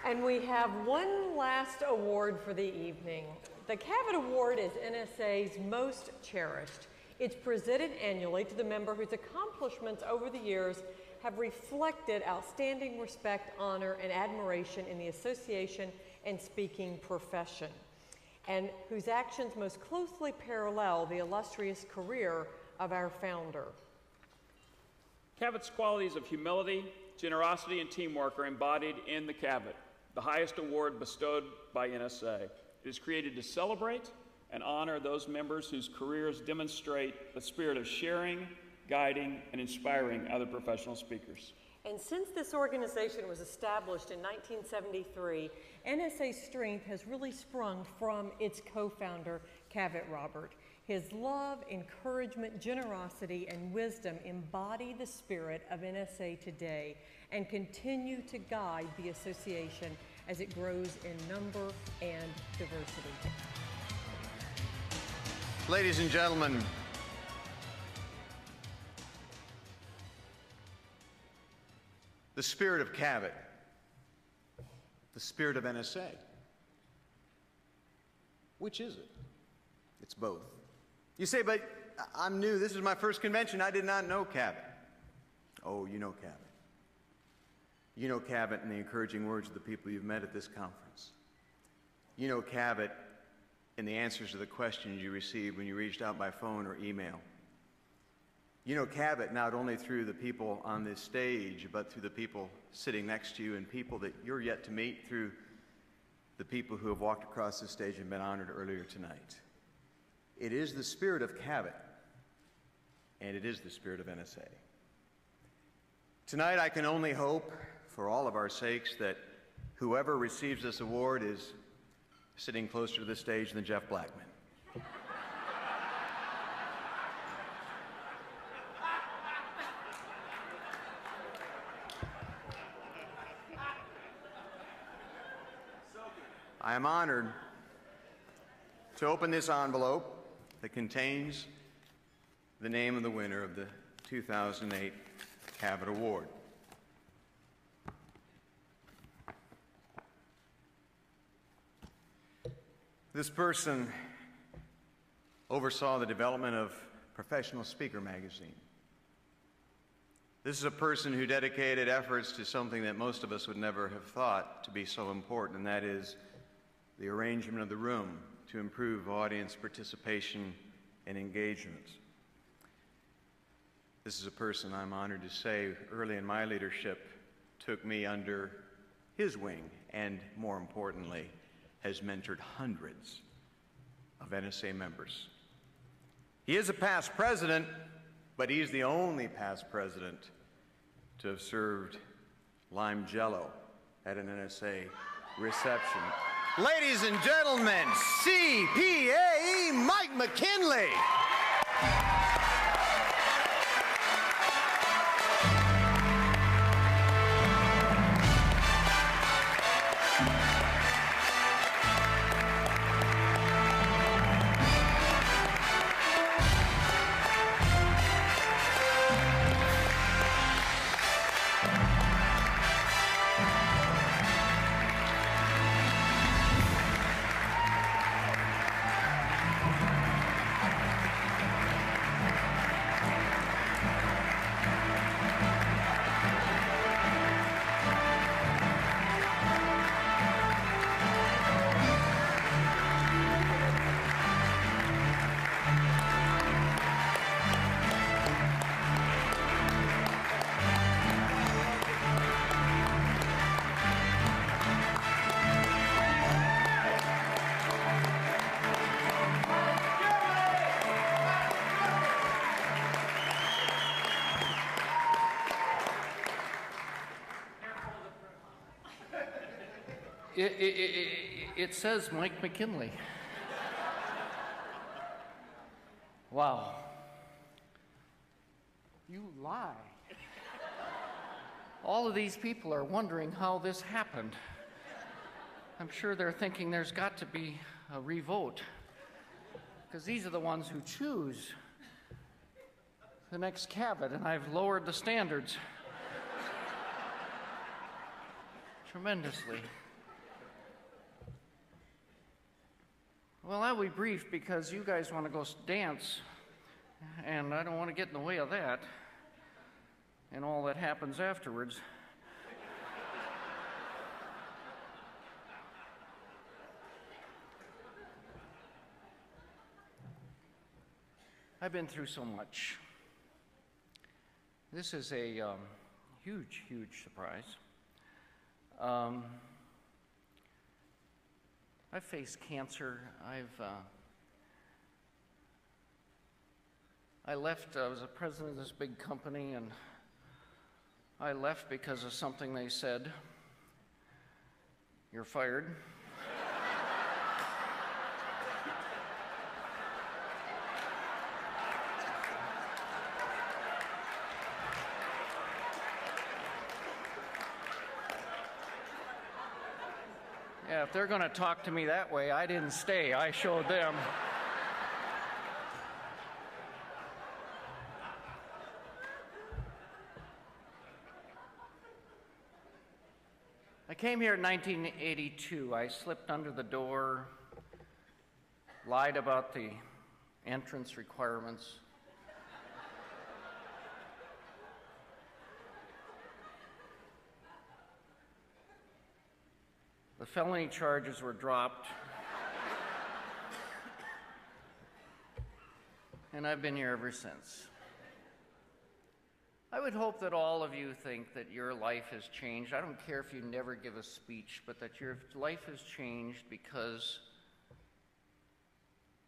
And we have one last award for the evening. The Cavett Award is NSA's most cherished. It's presented annually to the member whose accomplishments over the years have reflected outstanding respect, honor, and admiration in the association and speaking profession, and whose actions most closely parallel the illustrious career of our founder. Cavett's qualities of humility, generosity, and teamwork are embodied in the Cavett, the highest award bestowed by NSA. It is created to celebrate and honor those members whose careers demonstrate the spirit of sharing, guiding, and inspiring other professional speakers. And since this organization was established in 1973, NSA's strength has really sprung from its co-founder, Cavett Robert. His love, encouragement, generosity, and wisdom embody the spirit of NSA today and continue to guide the association as it grows in number and diversity. Ladies and gentlemen, the spirit of Cavett, the spirit of NSA. Which is it? It's both. You say, but I'm new. This is my first convention. I did not know Cavett. Oh, you know Cavett. You know Cavett in the encouraging words of the people you've met at this conference. You know Cavett in the answers to the questions you received when you reached out by phone or email. You know Cavett not only through the people on this stage, but through the people sitting next to you and people that you're yet to meet through the people who have walked across this stage and been honored earlier tonight. It is the spirit of Cavett, and it is the spirit of NSA. Tonight, I can only hope, for all of our sakes, that whoever receives this award is sitting closer to the stage than Jeff Blackman. I am honored to open this envelope that contains the name of the winner of the 2008 Cavett Award. This person oversaw the development of Professional Speaker magazine. This is a person who dedicated efforts to something that most of us would never have thought to be so important, and that is the arrangement of the room to improve audience participation and engagement. This is a person, I'm honored to say, early in my leadership, took me under his wing and, more importantly, has mentored hundreds of NSA members. He is a past president, but he's the only past president to have served lime jello at an NSA reception. Ladies and gentlemen, CPAE Mike McKinley. It says Mike McKinley. Wow. You lie. All of these people are wondering how this happened. I'm sure they're thinking there's got to be a revote, because these are the ones who choose the next Cavett, and I've lowered the standards tremendously. Well, I'll be brief because you guys want to go dance, and I don't want to get in the way of that and all that happens afterwards. I've been through so much. This is a huge, huge surprise. I've faced cancer. I left, I was a president of this big company, and I left because of something they said. You're fired. Yeah, if they're going to talk to me that way, I didn't stay. I showed them. I came here in 1982. I slipped under the door, lied about the entrance requirements. The felony charges were dropped, and I've been here ever since. I would hope that all of you think that your life has changed. I don't care if you never give a speech, but that your life has changed because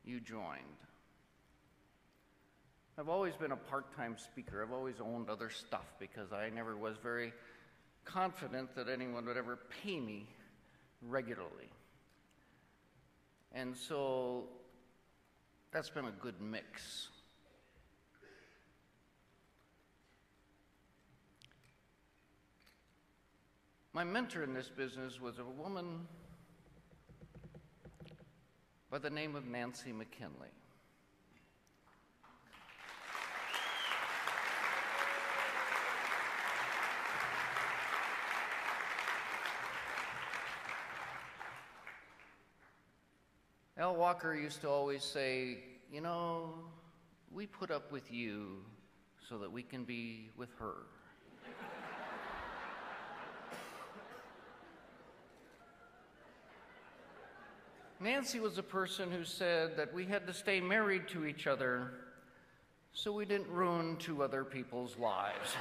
you joined. I've always been a part-time speaker. I've always owned other stuff because I never was very confident that anyone would ever pay me regularly. And so that's been a good mix. My mentor in this business was a woman by the name of Nancy McKinley. Al Walker used to always say, you know, we put up with you so that we can be with her. Nancy was a person who said that we had to stay married to each other so we didn't ruin two other people's lives.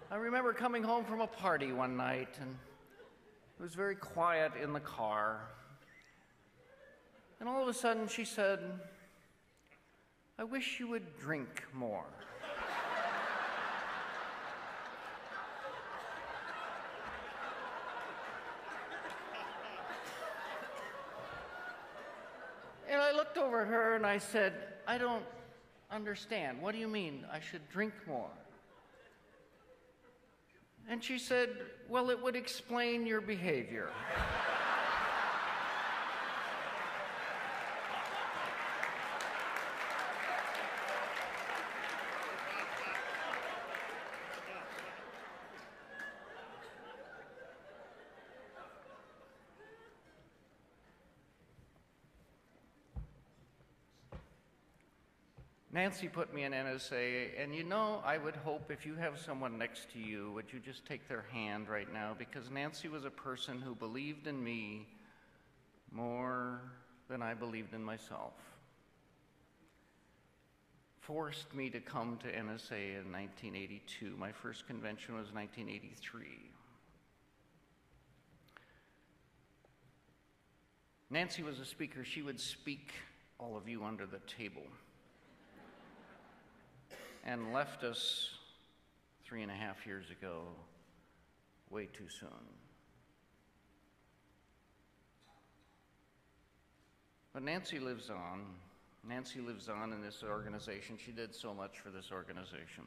I remember coming home from a party one night, and it was very quiet in the car. And all of a sudden she said, I wish you would drink more. And I looked over at her and I said, I don't understand. What do you mean I should drink more? And she said, well, it would explain your behavior. Nancy put me in NSA, and you know, I would hope if you have someone next to you, would you just take their hand right now? Because Nancy was a person who believed in me more than I believed in myself. Forced me to come to NSA in 1982. My first convention was 1983. Nancy was a speaker. She would speak all of you under the table. And left us 3.5 years ago, way too soon. But Nancy lives on. Nancy lives on in this organization. She did so much for this organization.